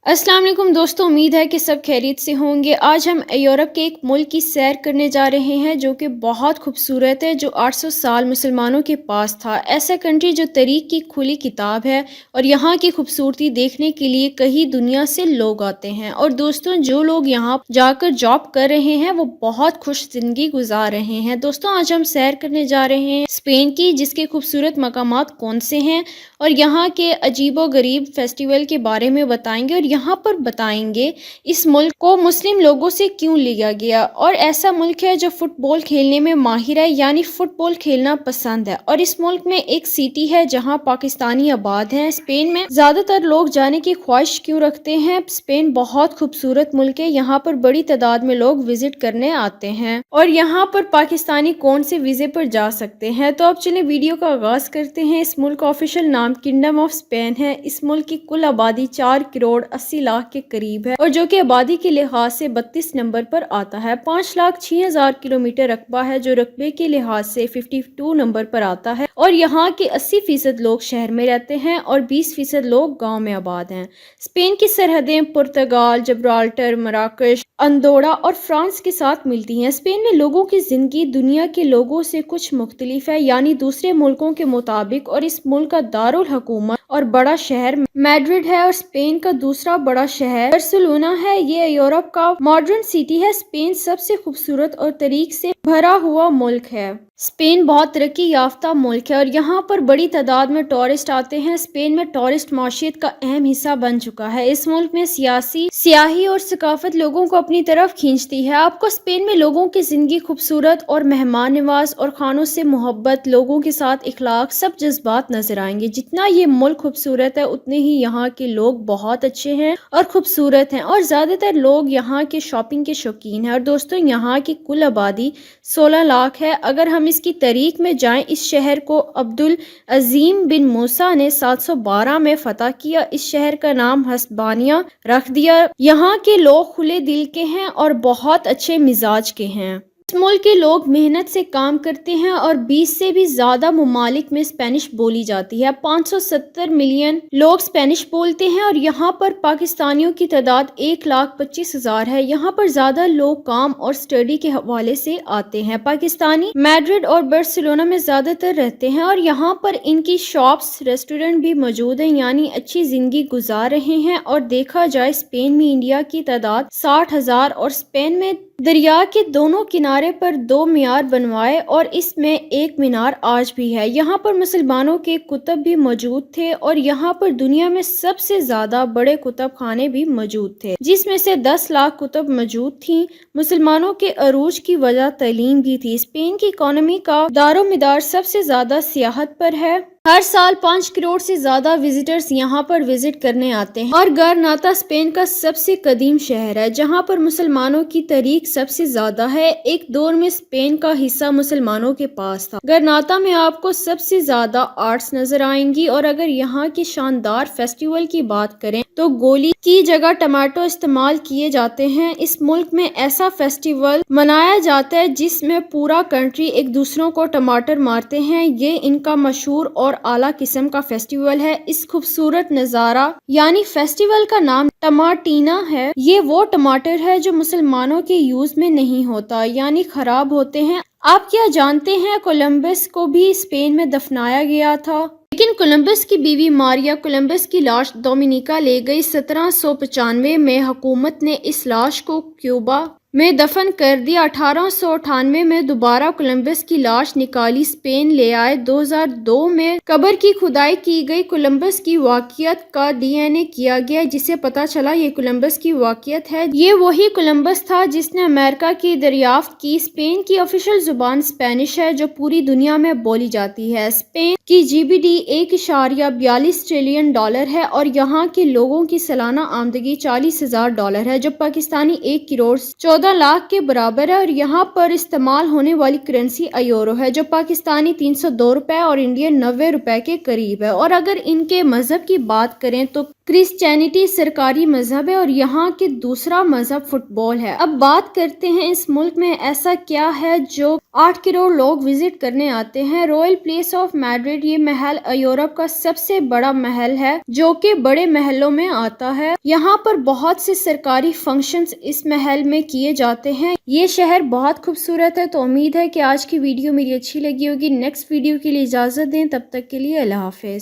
अस्सलाम वालेकुम दोस्तों, उम्मीद है कि सब खैरियत से होंगे। आज हम यूरोप के एक मुल्क की सैर करने जा रहे हैं जो कि बहुत खूबसूरत है, जो 800 साल मुसलमानों के पास था। ऐसा कंट्री जो तारीख की खुली किताब है और यहाँ की खूबसूरती देखने के लिए कहीं दुनिया से लोग आते हैं। और दोस्तों, जो लोग यहाँ जाकर जॉब कर रहे हैं वो बहुत खुश जिंदगी गुजार रहे हैं। दोस्तों, आज हम सैर करने जा रहे हैं स्पेन की, जिसके खूबसूरत मकामात कौन से हैं और यहाँ के अजीबो गरीब फेस्टिवल के बारे में बताएंगे और यहाँ पर बताएंगे इस मुल्क को मुस्लिम लोगों से क्यों लिया गया। और ऐसा मुल्क है जो फुटबॉल खेलने में माहिर है, यानी फुटबॉल खेलना पसंद है। और इस मुल्क में एक सिटी है जहाँ पाकिस्तानी आबाद हैं। स्पेन में ज्यादातर लोग जाने की ख्वाहिश क्यों रखते हैं? स्पेन बहुत खूबसूरत मुल्क है, यहाँ पर बड़ी तादाद में लोग विजिट करने आते हैं। और यहाँ पर पाकिस्तानी कौन से वीजे पर जा सकते हैं? तो अब चलिए वीडियो का आगाज करते हैं। इस मुल्क का ऑफिशियल नाम किंगडम ऑफ स्पेन है। इस मुल्क की कुल आबादी 4 करोड़ 80 लाख के करीब है और जो कि आबादी के लिहाज से 32 नंबर पर आता है। 5,06,000 किलोमीटर रकबा है, जो रकबे के लिहाज से 52 नंबर पर आता है। और यहाँ के 80% लोग शहर में रहते हैं और 20% लोग गाँव में आबाद हैं। स्पेन की सरहदें पुर्तगाल, जब्राल्टर, मराकश, अंदोरा और फ्रांस के साथ मिलती हैं। स्पेन में लोगों की जिंदगी दुनिया के लोगों से कुछ मुख्तलिफ है, यानी दूसरे मुल्कों के मुताबिक। और इस मुल्क का दारुल हुकूमत और बड़ा शहर मैड्रिड है और स्पेन का दूसरा बड़ा शहर बार्सिलोना है। ये यूरोप का मॉडर्न सिटी है। स्पेन सबसे खूबसूरत और तारीख से भरा हुआ मुल्क है। स्पेन बहुत तरक्की याफ्ता मुल्क है और यहाँ पर बड़ी तादाद में टूरिस्ट आते हैं। स्पेन में टूरिस्ट माशियत का अहम हिस्सा बन चुका है। इस मुल्क में सियाही और सकाफत लोगों को अपनी तरफ खींचती है। आपको स्पेन में लोगों की जिंदगी खूबसूरत और मेहमान नवाज और खानों से मोहब्बत, लोगों के साथ इखलाक, सब जज्बात नजर आएंगे। जितना ये मुल्क खूबसूरत है उतने ही यहाँ के लोग बहुत अच्छे हैं और खूबसूरत हैं और ज्यादातर लोग यहाँ के शॉपिंग के शौकीन हैं। और दोस्तों, यहाँ की कुल आबादी 16 लाख है। अगर हम इसकी तारीख में जाएं, इस शहर को अब्दुल अजीम बिन मूसा ने 712 में फतह किया। इस शहर का नाम हस्बानिया रख दिया। यहाँ के लोग खुले दिल के हैं और बहुत अच्छे मिजाज के हैं। इस मुल्क के लोग मेहनत से काम करते हैं और 20 से भी ज्यादा ममालिक में स्पेनिश बोली जाती है। 570 मिलियन लोग स्पेनिश बोलते हैं और यहाँ पर पाकिस्तानियों की तादाद 1,25,000 है। यहाँ पर ज्यादा लोग काम और स्टडी के हवाले से आते हैं। पाकिस्तानी मैड्रिड और बार्सिलोना में ज्यादातर रहते हैं और यहाँ पर इनकी शॉप्स, रेस्टोरेंट भी मौजूद हैं, यानी अच्छी जिंदगी गुजार रहे हैं। और देखा जाए, स्पेन में इंडिया की तादाद 60,000 और स्पेन में दरिया के दोनों किनारे पर 2 मीनार बनवाए और इसमें एक मीनार आज भी है। यहाँ पर मुसलमानों के कुतब भी मौजूद थे और यहाँ पर दुनिया में सबसे ज्यादा बड़े कुतब खाने भी मौजूद थे, जिसमें से 10 लाख कुतब मौजूद थी। मुसलमानों के अरूज की वजह तालीम भी थी। स्पेन की इकोनॉमी का दारोमदार सबसे ज्यादा सियाहत पर है। हर साल 5 करोड़ से ज्यादा विजिटर्स यहाँ पर विजिट करने आते हैं। और गरनाता स्पेन का सबसे कदीम शहर है, जहाँ पर मुसलमानों की तारीख सबसे ज्यादा है। एक दौर में स्पेन का हिस्सा मुसलमानों के पास था। गरनाता में आपको सबसे ज्यादा आर्ट्स नजर आएंगी। और अगर यहाँ के शानदार फेस्टिवल की बात करें तो गोली की जगह टमाटो इस्तेमाल किए जाते हैं। इस मुल्क में ऐसा फेस्टिवल मनाया जाता है जिसमें पूरा कंट्री एक दूसरों को टमाटर मारते हैं। ये इनका मशहूर और आला किस्म का फेस्टिवल है। इस खूबसूरत नजारा यानी फेस्टिवल का नाम टमाटीना है। ये वो टमाटर है जो मुसलमानों के यूज में नहीं होता, यानी खराब होते हैं। आप क्या जानते हैं, कोलंबस को भी स्पेन में दफनाया गया था, लेकिन कोलंबस की बीवी मारिया कोलंबस की लाश डोमिनिका ले गई। 1795 में हुकूमत ने इस लाश को क्यूबा में दफन कर दिया। 1898 में दोबारा कोलंबस की लाश निकाली, स्पेन ले आए। 2002 में कब्र की खुदाई की गई। कोलंबस की वाकियत का DNA किया गया, जिसे पता चला ये कोलंबस की वाकियत है। ये वही कोलंबस था जिसने अमेरिका की दरियाफ्त की। स्पेन की ऑफिशियल जुबान स्पेनिश है, जो पूरी दुनिया में बोली जाती है। स्पेन की GDP 1.42 ट्रिलियन डॉलर है और यहाँ के लोगों की सालाना आमदनी $40,000 है, जो पाकिस्तानी 1 करोड़ 14 लाख के बराबर है। और यहाँ पर इस्तेमाल होने वाली करेंसी यूरो है, जो पाकिस्तानी 302 रुपए और इंडियन 90 रुपए के करीब है। और अगर इनके मजहब की बात करें तो क्रिश्चियनिटी सरकारी मजहब है और यहाँ के दूसरा मजहब फुटबॉल है। अब बात करते हैं इस मुल्क में ऐसा क्या है जो 8 करोड़ लोग विजिट करने आते हैं। रॉयल प्लेस ऑफ मैड्रिड, ये महल यूरोप का सबसे बड़ा महल है जो कि बड़े महलों में आता है। यहाँ पर बहुत से सरकारी फंक्शंस इस महल में किए जाते हैं। ये शहर बहुत खूबसूरत है। तो उम्मीद है कि आज की वीडियो मेरी अच्छी लगी होगी। नेक्स्ट वीडियो के लिए इजाजत दें, तब तक के लिए अल्लाह हाफिज।